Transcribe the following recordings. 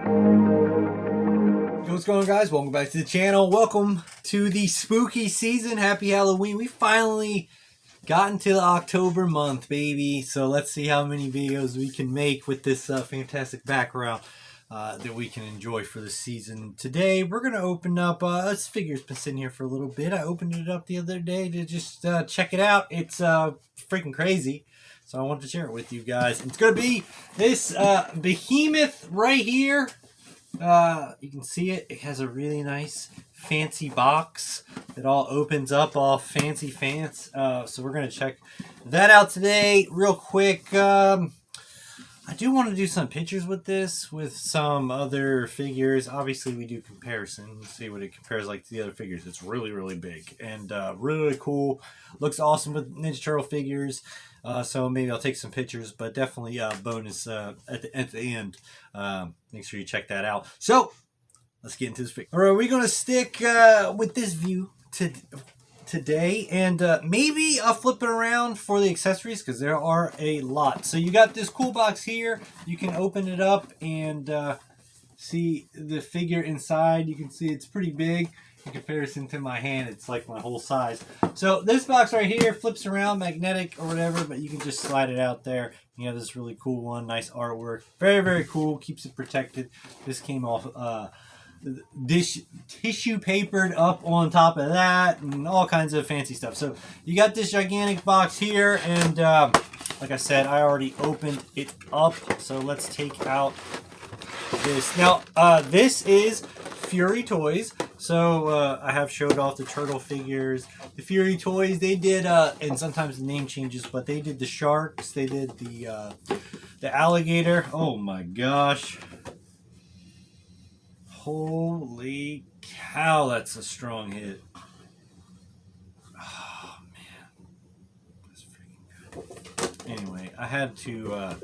What's going on, guys? Welcome back to the channel. Welcome to the spooky season. Happy Halloween. We finally got into the October month, baby. So let's see how many videos we can make with this fantastic background that we can enjoy for the season. Today we're going to open up, this figure's been sitting here for a little bit. I opened it up the other day to just check it out. It's freaking crazy. So I wanted to share it with you guys. It's going to be this behemoth right here. You can see it. It has a really nice fancy box that all opens up, all fancy so we're going to check that out today real quick. I do want to do some pictures with this, with some other figures. Obviously we do comparisons, see what it compares like to the other figures. It's really big and really cool. Looks awesome with Ninja Turtle figures. So maybe I'll take some pictures, but definitely bonus at the end. Make sure you check that out. So let's get into this figure. All right, we're gonna stick with this view today, and maybe I'll flip it around for the accessories because there are a lot. So you got this cool box here. You can open it up and see the figure inside. You can see it's pretty big. In comparison to my hand, it's like my whole size. So this box right here flips around, magnetic or whatever, but you can just slide it out there. You have this really cool one, nice artwork, very cool, keeps it protected. This came off tissue papered up on top of that, and all kinds of fancy stuff. So you got this gigantic box here, and like I said, I already opened it up. So let's take out this. Now this is furytoys. So I have showed off the turtle figures, the furytoys. They did, and sometimes the name changes, but they did the sharks. They did the alligator. Oh my gosh! Holy cow, that's a strong hit. Oh man, that's freaking good. Anyway, I had to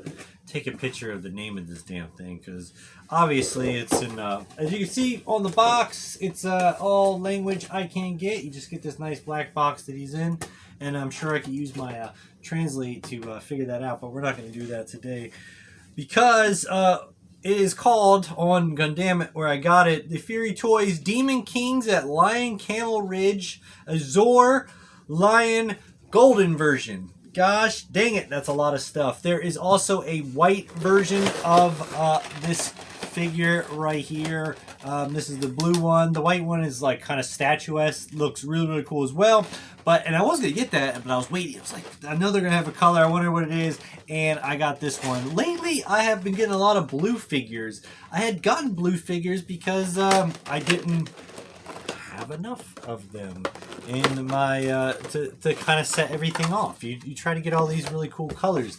take a picture of the name of this damn thing because obviously it's in as you can see on the box, it's all language I can't get. You just get this nice black box that he's in, and I'm sure I could use my translate to figure that out, but we're not going to do that today because it is called, on Gundam where I got it, the furytoys Demon Kings at Lion Camel Ridge Azure Lion Golden version. Gosh dang it, that's a lot of stuff. There is also a white version of this figure right here. This is the blue one. The white one is like kind of statuesque, looks really cool as well. And I was gonna get that, but I was waiting. I was like, I know they're gonna have a color, I wonder what it is, and I got this one. Lately I have been getting a lot of blue figures. I had gotten blue figures because I didn't have enough of them in my to kind of set everything off. You try to get all these really cool colors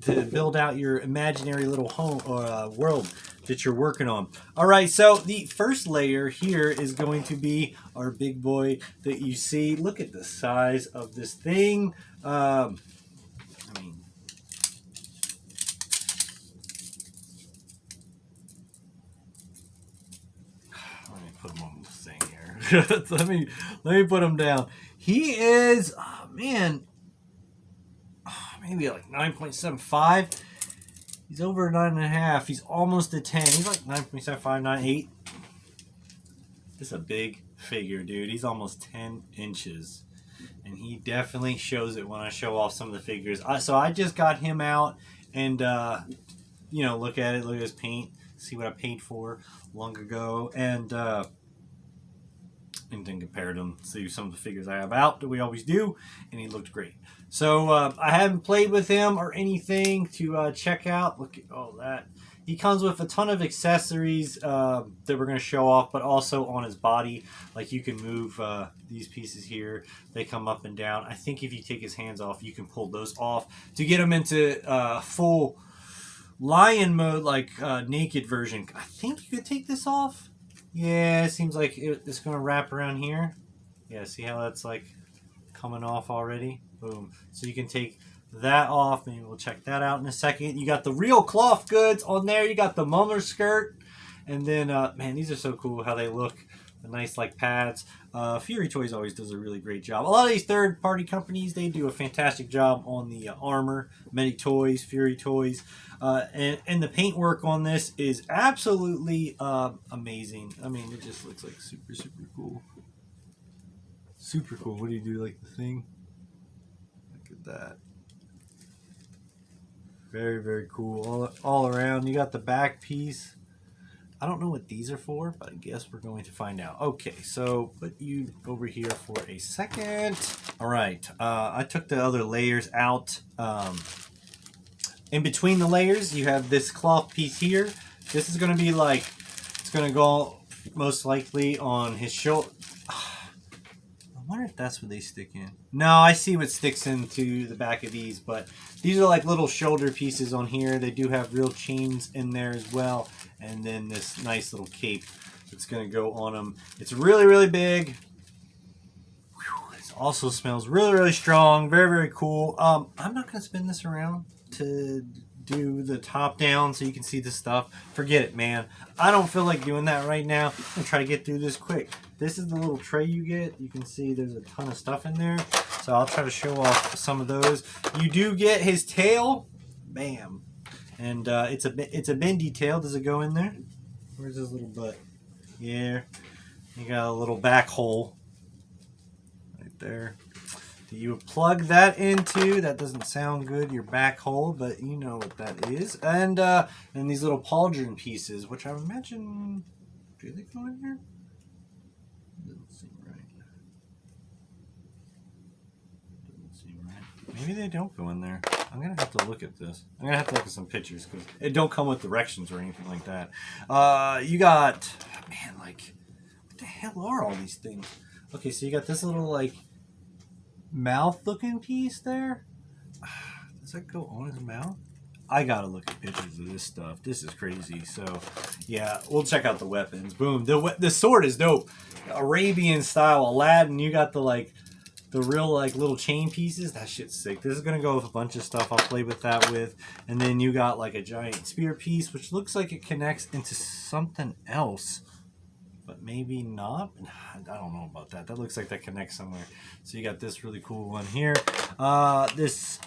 to build out your imaginary little home or world that you're working on. All right, so the first layer here is going to be our big boy that you see. Look at the size of this thing. I mean, let me put him on this thing here. let me put him down. He is, oh man, maybe like 9.75. He's over 9.5. He's almost a 10. He's like 9.75, 9.8. This is a big figure, dude. He's almost 10 inches. And he definitely shows it when I show off some of the figures. So I just got him out and, you know, look at it. Look at his paint. See what I paid for long ago. And then compared them to some of the figures I have out that we always do. And he looked great. So I haven't played with him or anything to check out. Look at all that. He comes with a ton of accessories that we're going to show off, but also on his body. Like you can move these pieces here. They come up and down. I think if you take his hands off, you can pull those off to get him into full lion mode, like naked version. I think you could take this off. Yeah, it seems like it's going to wrap around here. Yeah, see how that's like coming off already? Boom. So you can take that off. Maybe we'll check that out in a second. You got the real cloth goods on there. You got the Mummler skirt. And then, man, these are so cool how they look the nice like pads. Furytoys always does a really great job. A lot of these third-party companies, they do a fantastic job on the armor. Many Toys, Furytoys, and the paintwork on this is absolutely amazing. I mean, it just looks like super cool. Super cool. What do you do, like the thing? Look at that. Very cool. All around. You got the back piece. I don't know what these are for, but I guess we're going to find out. Okay, so put you over here for a second. All right, I took the other layers out. In between the layers, you have this cloth piece here. This is going to be like, it's going to go most likely on his shoulder. I wonder if that's what they stick in. No, I see what sticks into the back of these, but these are like little shoulder pieces on here. They do have real chains in there as well. And then this nice little cape that's going to go on them. It's really big. Whew, it also smells really strong. Very cool. I'm not going to spin this around to do the top down so you can see the stuff. Forget it, man. I don't feel like doing that right now. I'm going to try to get through this quick. This is the little tray you get. You can see there's a ton of stuff in there. So I'll try to show off some of those. You do get his tail. Bam. And it's a bendy tail. Does it go in there? Where's his little butt? Yeah. You got a little back hole right there. You plug that into, that doesn't sound good, your back hole, but you know what that is. And these little pauldron pieces, which I imagine, do they go in here? Doesn't seem right. Doesn't seem right. Maybe they don't go in there. I'm going to have to look at this. I'm going to have to look at some pictures because it don't come with directions or anything like that. You got, man, like, what the hell are all these things? Okay, so you got this little, like, mouth looking piece there. Does that go on his mouth? I gotta look at pictures of this stuff. This is crazy. So yeah, we'll check out the weapons. Boom. The sword is dope. Arabian style Aladdin. You got the real like little chain pieces. That shit's sick. This is gonna go with a bunch of stuff I'll play with that with. And then you got like a giant spear piece which looks like it connects into something else, but maybe not. I don't know about that. That looks like that connects somewhere. So you got this really cool one here. This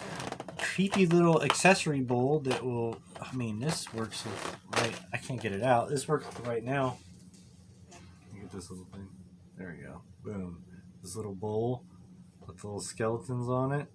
creepy little accessory bowl that will, I mean, this works right. I can't get it out. This works right now. Look at this little thing. There we go. Boom. This little bowl with the little skeletons on it.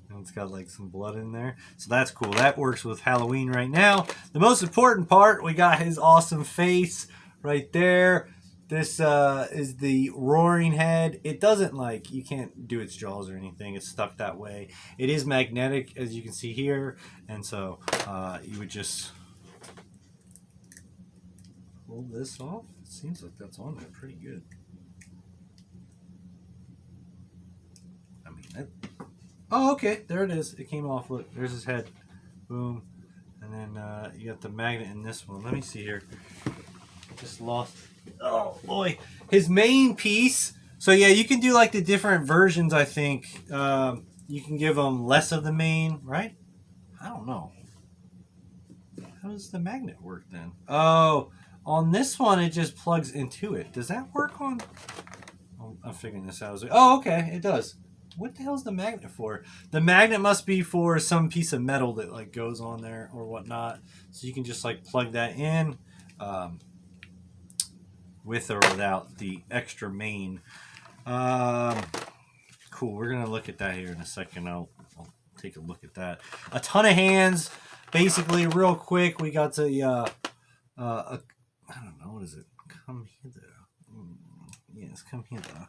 And it's got like some blood in there. So that's cool. That works with Halloween right now. The most important part, we got his awesome face right there. This is the roaring head. It doesn't like, you can't do its jaws or anything. It's stuck that way. It is magnetic, as you can see here. And so you would just pull this off. It seems like that's on there pretty good. I mean, oh, okay. There it is. It came off. Look, there's his head. Boom. And then you got the magnet in this one. Let me see here. Just lost. Oh boy, his main piece. So yeah, you can do like the different versions. I think you can give them less of the main, right? I don't know. How does the magnet work then? Oh, on this one it just plugs into it. Does that work on? Oh, I'm figuring this out. Oh, okay, it does. What the hell is the magnet for? The magnet must be for some piece of metal that like goes on there or whatnot. So you can just like plug that in. With or without the extra main. Cool. We're going to look at that here in a second. I'll take a look at that. A ton of hands. Basically, real quick, we got to, I don't know, what is it? Come hither. Yes, come hither.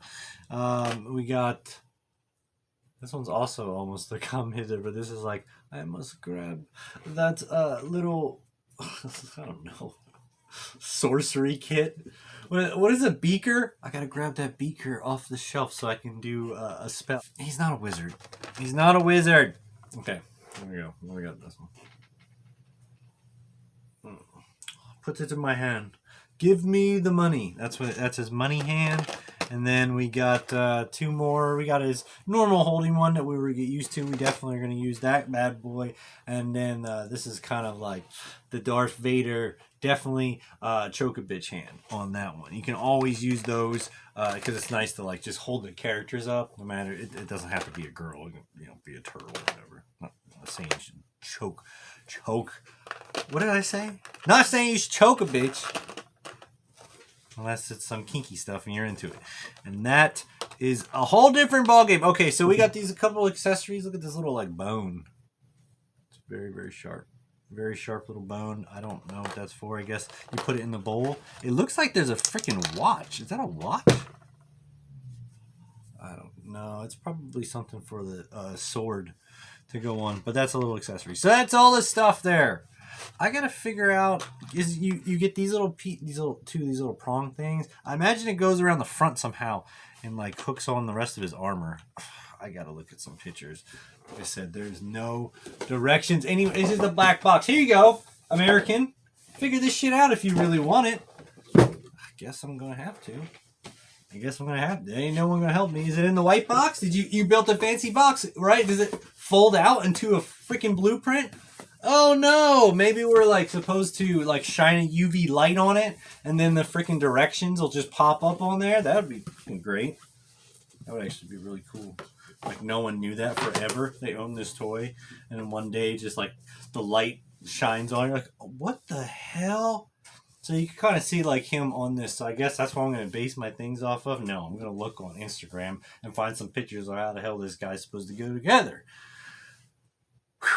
We got, this one's also almost the come hither, but this is like, I must grab that little, I don't know, sorcery kit. What is a beaker? I gotta grab that beaker off the shelf so I can do a spell. He's not a wizard. He's not a wizard. Okay, there we go. We got this one. Puts it in my hand. Give me the money. That's his money hand. And then we got two more. We got his normal holding one that we were get used to. We definitely are going to use that bad boy. And then this is kind of like the Darth Vader definitely choke a bitch hand on that one. You can always use those because it's nice to like just hold the characters up. No matter, it doesn't have to be a girl. It can, you know, be a turtle or whatever. Not saying you should choke. What did I say? Not saying you should choke a bitch. Unless it's some kinky stuff and you're into it. And that is a whole different ballgame. Okay, so we got these a couple of accessories. Look at this little like bone. It's very, very sharp. Very sharp little bone. I don't know what that's for. I guess you put it in the bowl. It looks like there's a freaking watch. Is that a watch? I don't know. It's probably something for the sword to go on. But that's a little accessory. So that's all the stuff there. I gotta figure out is you get these little prong things. I imagine it goes around the front somehow and like hooks on the rest of his armor. I gotta look at some pictures. Like I said, there's no directions. Anyway, this is the black box. Here you go, American. Figure this shit out if you really want it. I guess I'm gonna have to. There ain't no one gonna help me. Is it in the white box? Did you built a fancy box, right? Does it fold out into a freaking blueprint? Oh no, maybe we're like supposed to like shine a UV light on it and then the freaking directions will just pop up on there. That would be freaking great. That would actually be really cool. Like no one knew that forever. They owned this toy and then one day just like the light shines on. You're like, what the hell? So you can kind of see like him on this. So I guess that's what I'm going to base my things off of. No, I'm going to look on Instagram and find some pictures of how the hell this guy's supposed to go together. Whew.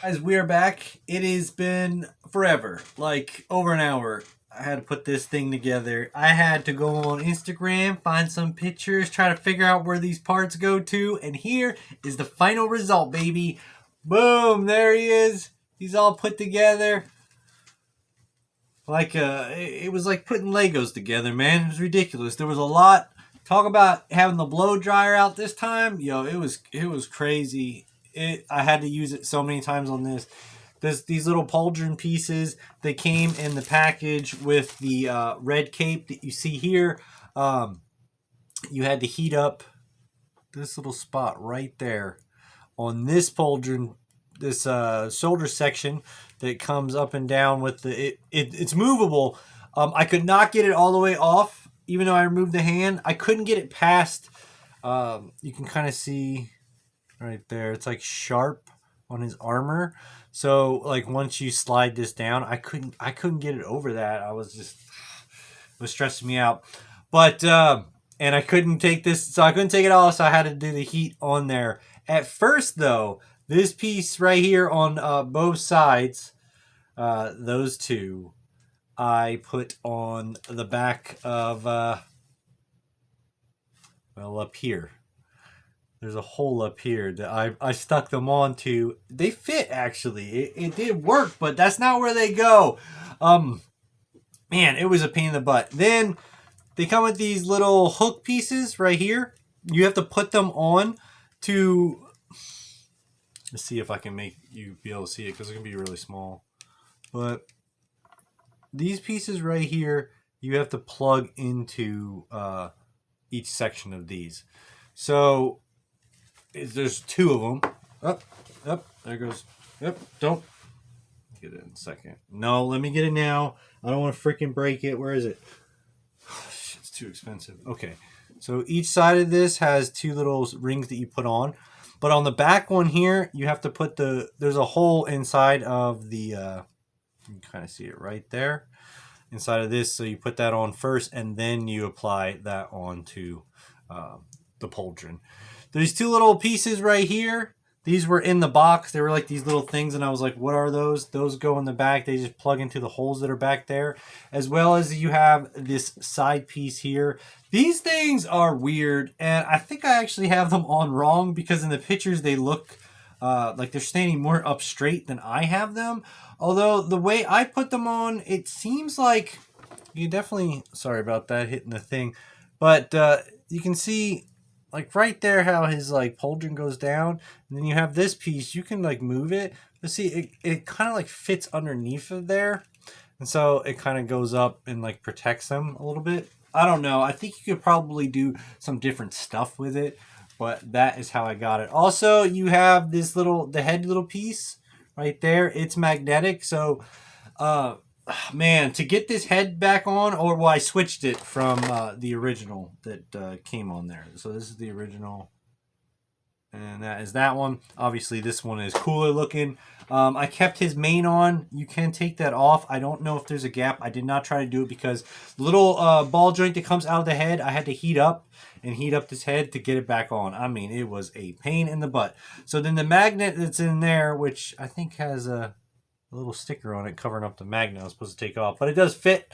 Guys, we are back. It has been forever, like over an hour. I had to put this thing together. I had to go on Instagram, find some pictures, try to figure out where these parts go to, and here is the final result, baby. Boom, there he is. He's all put together. Like it was like putting Legos together, man. It was ridiculous. There was a lot. Talk about having the blow dryer out this time. Yo, it was crazy. I had to use it so many times on this. There's these little pauldron pieces. They came in the package with the red cape that you see here. You had to heat up this little spot right there on this pauldron, this shoulder section that comes up and down with the. It's movable. I could not get it all the way off, even though I removed the hand. I couldn't get it past. You can kind of see. Right there, it's like sharp on his armor. So like once you slide this down, I couldn't get it over that. It was stressing me out. But and I couldn't take this, so I couldn't take it off. So I had to do the heat on there. At first, though, this piece right here on both sides, those two, I put on the back of well up here. There's a hole up here that I stuck them onto. They fit, actually. It did work, but that's not where they go. Man, it was a pain in the butt. Then they come with these little hook pieces right here. You have to put them on to... Let's see if I can make you be able to see it because it's going to be really small. But these pieces right here, you have to plug into each section of these. So... There's two of them. Up, there goes. Yep, don't. Get it in a second. No, let me get it now. I don't want to freaking break it. Where is it? Oh, shit, it's too expensive. Okay, so each side of this has two little rings that you put on. But on the back one here, you have to put there's a hole inside of the, you can kind of see it right there. Inside of this, so you put that on first, and then you apply that onto the pauldron. There's two little pieces right here. These were in the box. They were like these little things, and I was like, what are those? Those go in the back. They just plug into the holes that are back there. As well as you have this side piece here. These things are weird, and I think I actually have them on wrong because in the pictures they look like they're standing more up straight than I have them. Although the way I put them on, it seems like you definitely... Sorry about that, hitting the thing. But you can see... Like right there how his like pauldron goes down, and then you have this piece, you can like move it, but see it kind of like fits underneath of there, and so it kind of goes up and like protects them a little bit. I don't know, I think you could probably do some different stuff with it, but that is how I got it. Also, you have this the head little piece right there. It's magnetic, so man, to get this head back on, or well, I switched it from the original that came on there. So this is the original, and that is that one. Obviously, this one is cooler looking. I kept his mane on. You can take that off. I don't know if there's a gap. I did not try to do it because the little ball joint that comes out of the head, I had to heat up this head to get it back on. I mean, it was a pain in the butt. So then the magnet that's in there, which I think has a little sticker on it covering up the magnet I was supposed to take off, but it does fit,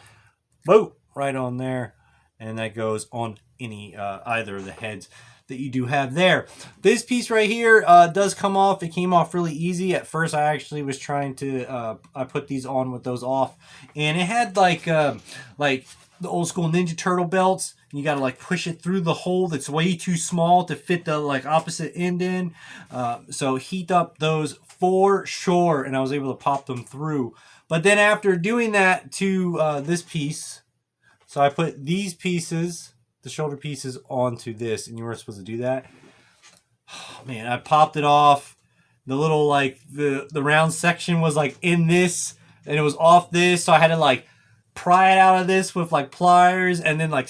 whoa, right on there, and that goes on any either of the heads that you do have there. This piece right here does come off. It came off really easy. At first I actually was trying to I put these on with those off, and it had like the old school Ninja Turtle belts. You got to like push it through the hole that's way too small to fit the like opposite end in. So heat up those for sure, and I was able to pop them through. But then after doing that to this piece, so I put these pieces, the shoulder pieces, onto this, and you weren't supposed to do that. Oh, man, I popped it off. The little like the round section was like in this, and it was off this, so I had to like pry it out of this with like pliers, and then like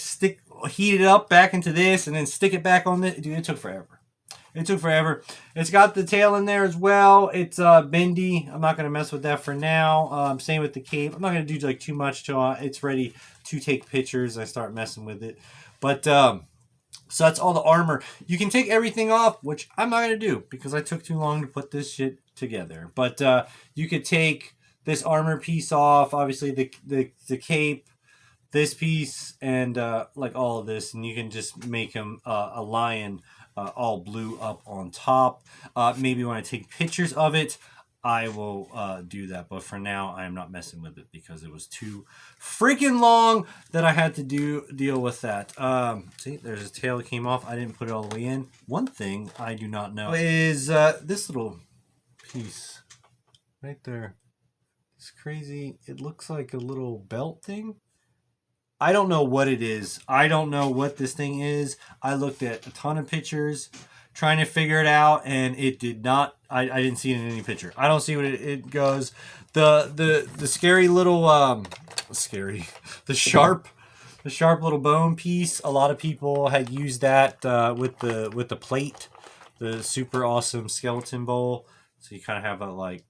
heat it up back into this, and then stick it back on this. Dude, it took forever. It took forever. It's got the tail in there as well. It's bendy. I'm not going to mess with that for now. Same with the cape. I'm not going to do like too much till it's ready to take pictures. I start messing with it. But so that's all the armor. You can take everything off, which I'm not going to do because I took too long to put this shit together. But you could take this armor piece off, obviously the cape, this piece, and like all of this, and you can just make him a lion all blue up on top. Maybe when I take pictures of it, I will do that, but for now I am not messing with it because it was too freaking long that I had to deal with that. See, there's his tail that came off. I didn't put it all the way in. One thing I do not know is this little piece right there. It's crazy. It looks like a little belt thing. I don't know what it is. I don't know what this thing is. I looked at a ton of pictures trying to figure it out, and it did not. I didn't see it in any picture. I don't see what it goes. The scary little the sharp little bone piece. A lot of people had used that with the plate, the super awesome skeleton bowl. So you kind of have a like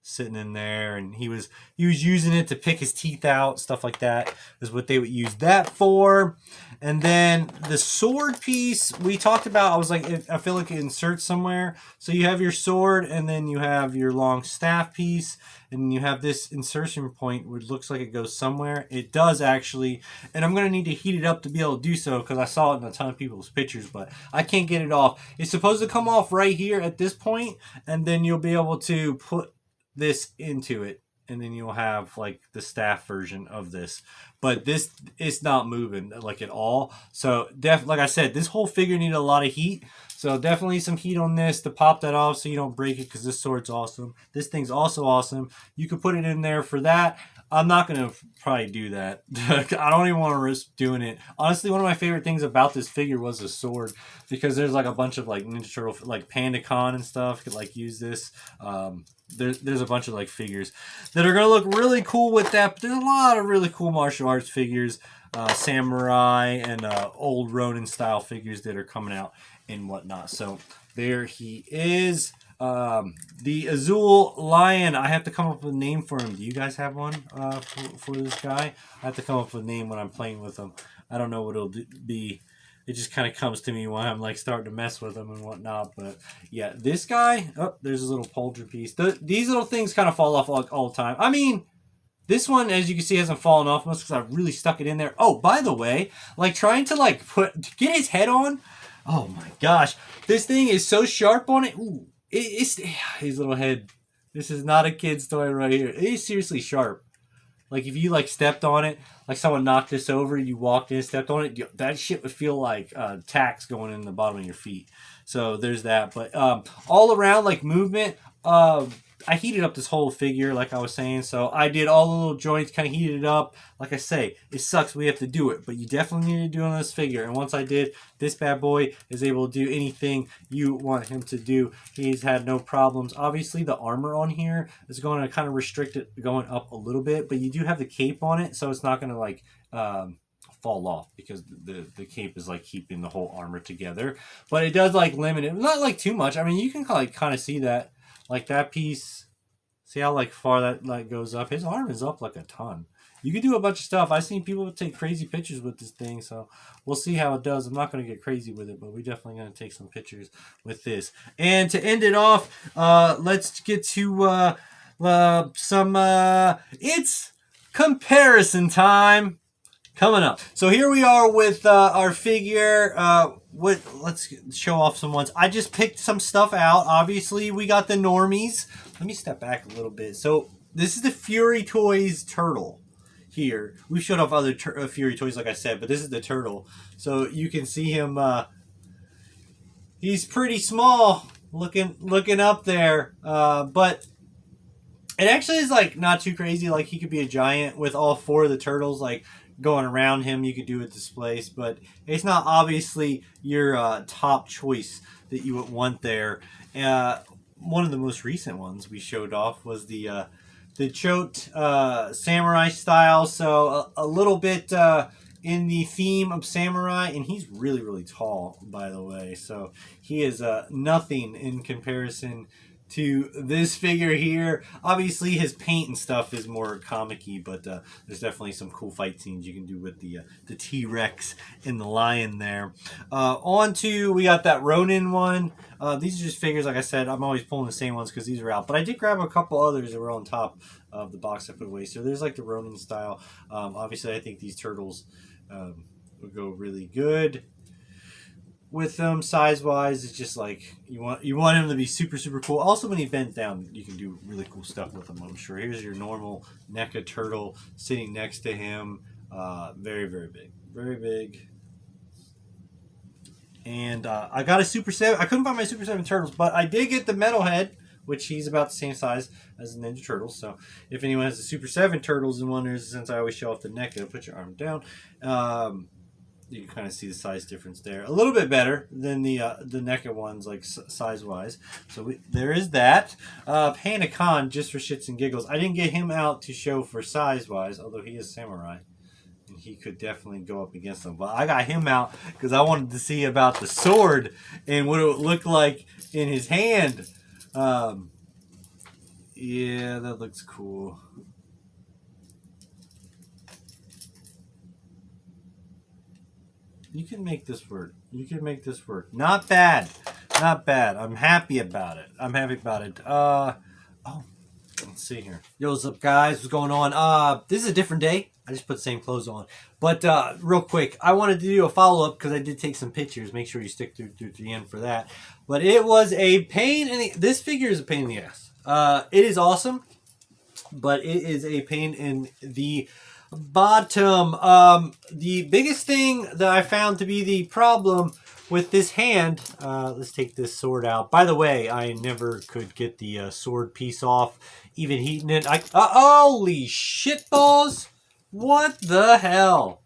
sitting in there, and he was using it to pick his teeth out, stuff like that is what they would use that for. And then the sword piece we talked about, I was like, I feel like it inserts somewhere. So you have your sword, and then you have your long staff piece, and you have this insertion point which looks like it goes somewhere. It does actually, and I'm going to need to heat it up to be able to do so because I saw it in a ton of people's pictures, but I can't get it off. It's supposed to come off right here at this point, and then you'll be able to put this into it, and then you'll have like the staff version of this. But this is not moving like at all. So like I said, this whole figure needed a lot of heat. So definitely some heat on this to pop that off so you don't break it, because this sword's awesome. This thing's also awesome. You could put it in there for that. I'm not going to probably do that. I don't even want to risk doing it. Honestly, one of my favorite things about this figure was the sword, because there's like a bunch of like Ninja Turtle, like PandaCon and stuff could like use this. There's a bunch of like figures that are going to look really cool with that. But there's a lot of really cool martial arts figures, samurai and old Ronin style figures that are coming out and whatnot. So there he is. The Azul Lion. I have to come up with a name for him. Do you guys have one for this guy? I have to come up with a name when I'm playing with him. I don't know what it'll be. It just kind of comes to me when I'm like starting to mess with him and whatnot. But yeah, this guy. Oh, there's a little poultry piece. These little things kind of fall off all the time. I mean, this one, as you can see, hasn't fallen off much because I really stuck it in there. Oh, by the way, like trying to like get his head on. Oh my gosh, this thing is so sharp on it. Ooh. It's his little head. This is not a kid's toy right here. It is seriously sharp. Like if you like stepped on it, like someone knocked this over, you walked in and stepped on it, that shit would feel like tacks going in the bottom of your feet. So there's that. But all around like movement, I heated up this whole figure, like I was saying. So I did all the little joints, kind of heated it up. Like I say, it sucks we have to do it, but you definitely need to do it on this figure. And once I did, this bad boy is able to do anything you want him to do. He's had no problems. Obviously, the armor on here is going to kind of restrict it going up a little bit, but you do have the cape on it, so it's not going to like fall off because the cape is like keeping the whole armor together. But it does like limit it, not like too much. I mean, you can like kind of see that. Like that piece, see how like far that like goes up? His arm is up like a ton. You can do a bunch of stuff. I've seen people take crazy pictures with this thing, so we'll see how it does. I'm not going to get crazy with it, but we're definitely going to take some pictures with this. And to end it off, let's get to it's comparison time coming up. So here we are with our figure. Let's show off some ones. I just picked some stuff out. Obviously, we got the normies. Let me step back a little bit. So this is the furytoys turtle here. We showed off other furytoys, like I said, but this is the turtle. So you can see him. He's pretty small, looking up there, but it actually is like not too crazy. Like he could be a giant with all four of the turtles like going around him. You could do it displaced, but it's not obviously your top choice that you would want there. One of the most recent ones we showed off was the Chote samurai style, so a little bit in the theme of samurai, and he's really, really tall, by the way, so he is nothing in comparison to this figure here. Obviously, his paint and stuff is more comic-y, but there's definitely some cool fight scenes you can do with the T-Rex and the lion there. On to, we got that Ronin one. These are just figures, like I said, I'm always pulling the same ones because these are out. But I did grab a couple others that were on top of the box I put away. So there's like the Ronin style. Obviously, I think these turtles would go really good with them. Size wise, it's just like you want him to be super, super cool. Also, when he bends down, you can do really cool stuff with him, I'm sure. Here's your normal NECA turtle sitting next to him. Very, very big. Very big. And I got a Super 7. I couldn't find my Super 7 turtles, but I did get the Metalhead, which he's about the same size as the Ninja Turtles. So if anyone has the Super 7 turtles and wonders, since I always show off the NECA, put your arm down. You can kind of see the size difference there. A little bit better than the NECA ones, like size-wise. So there is that. Panda Khan, just for shits and giggles. I didn't get him out to show for size-wise, although he is samurai. And he could definitely go up against them. But I got him out because I wanted to see about the sword and what it would look like in his hand. Yeah, that looks cool. You can make this work. You can make this work. Not bad. Not bad. I'm happy about it. I'm happy about it. Oh, let's see here. Yo, what's up, guys? What's going on? This is a different day. I just put the same clothes on. But real quick, I wanted to do a follow-up because I did take some pictures. Make sure you stick through to the end for that. But it was a pain in the... This figure is a pain in the ass. It is awesome, but it is a pain in the bottom. The biggest thing that I found to be the problem with this hand, let's take this sword out. By the way, I never could get the sword piece off, even heating it. Holy shit balls! What the hell?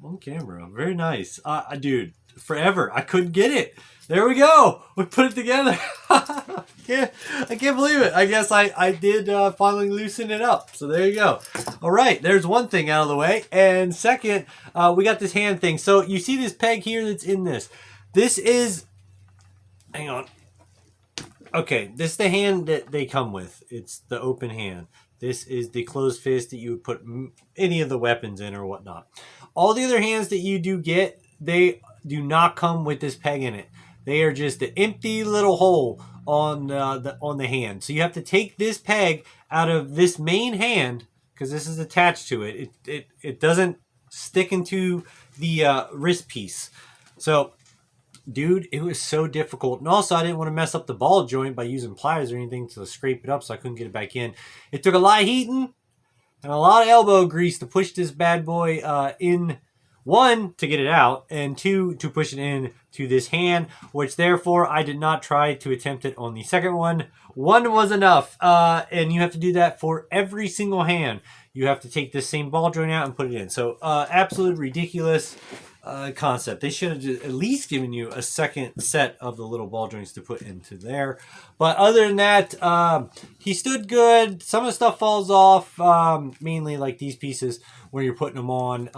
On camera, very nice. Dude, forever, I couldn't get it. There we go. We put it together. I can't believe it. I guess I did finally loosen it up. So there you go. All right, there's one thing out of the way. And second, we got this hand thing. So you see this peg here that's in this. This is, hang on. Okay, this is the hand that they come with. It's the open hand. This is the closed fist that you would put any of the weapons in or whatnot. All the other hands that you do get, they do not come with this peg in it. They are just an empty little hole on the hand. So you have to take this peg out of this main hand because this is attached to it. It doesn't stick into the wrist piece. So, dude, it was so difficult. And also, I didn't want to mess up the ball joint by using pliers or anything to scrape it up, so I couldn't get it back in. It took a lot of heating and a lot of elbow grease to push this bad boy in One, to get it out, and two, to push it in to this hand, which therefore I did not try to attempt it on the second one. One was enough, and you have to do that for every single hand. You have to take this same ball joint out and put it in. So absolute ridiculous concept. They should have at least given you a second set of the little ball joints to put into there. But other than that, he stood good. Some of the stuff falls off, mainly like these pieces when you're putting them on.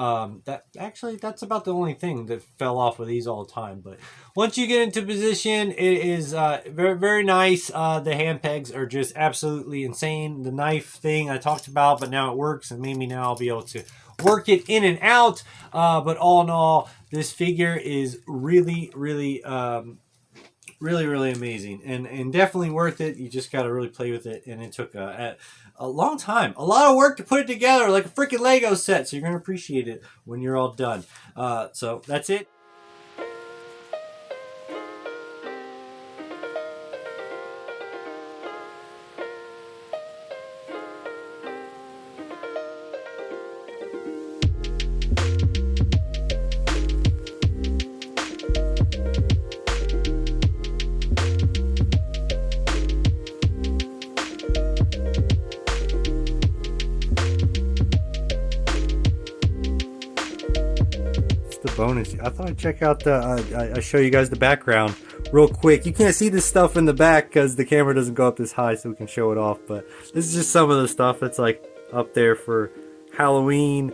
That's about the only thing that fell off with these all the time. But once you get into position, it is very, very nice. The hand pegs are just absolutely insane. The knife thing I talked about, but now it works, and maybe now I'll be able to work it in and out. But all in all, this figure is really, really, really amazing, and definitely worth it. You just got to really play with it, and it took a long time, a lot of work to put it together like a freaking Lego set. So you're gonna appreciate it when you're all done. So that's it. Bonus. I thought I'd check out the I show you guys the background real quick. You can't see this stuff in the back because the camera doesn't go up this high, so we can show it off, but this is just some of the stuff that's like up there for Halloween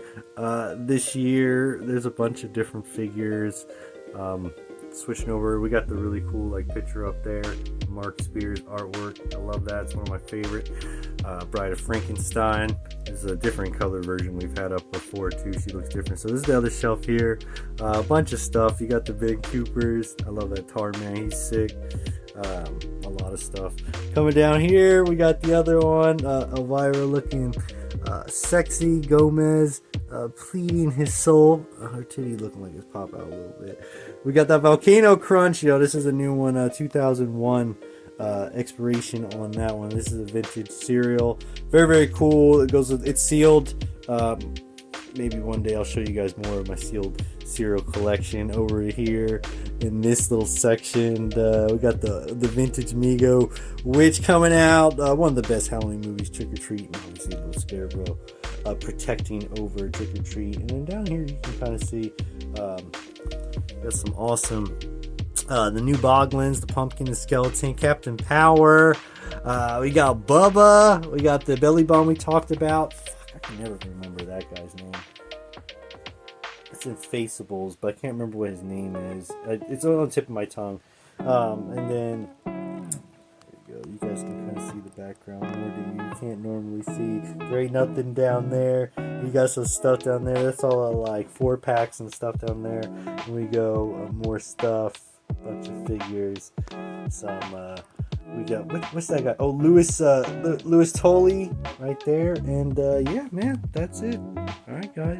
this year. There's a bunch of different figures. Switching over, we got the really cool like picture up there, Mark Spears artwork. I love that. It's one of my favorite. Bride of Frankenstein is a different color version we've had up before too. She looks different. So this is the other shelf here. A bunch of stuff. You got the big Coopers. I love that Tar Man. He's sick. A lot of stuff coming down here. We got the other one, Elvira looking sexy Gomez, pleading his soul. Her titty looking like it's pop out a little bit. We got that Volcano Crunch. This is a new one, 2001 expiration on that one. This is a vintage cereal. Very cool. It goes with, it's sealed. Maybe one day I'll show you guys more of my sealed cereal collection over here in this little section. We got the vintage Mego Witch coming out. One of the best Halloween movies, Trick or Treat, and obviously a little scarecrow protecting over Trick or Treat. And then down here you can kind of see got some awesome the new Boglins, the Pumpkin, the Skeleton, Captain Power. We got Bubba. We got the Belly Bomb we talked about. Fuck, I can never remember that guy's name. It's in Faceables, but I can't remember what his name is. It's on the tip of my tongue. And then there you go. You guys can kind of see the background more than you can't normally see. There ain't nothing down there. You got some stuff down there. That's all like 4-packs and stuff down there. And we go more stuff. Bunch of figures. Some we got what's that guy? Oh, Louis Tolley right there. And yeah, man, that's it. All right, guys.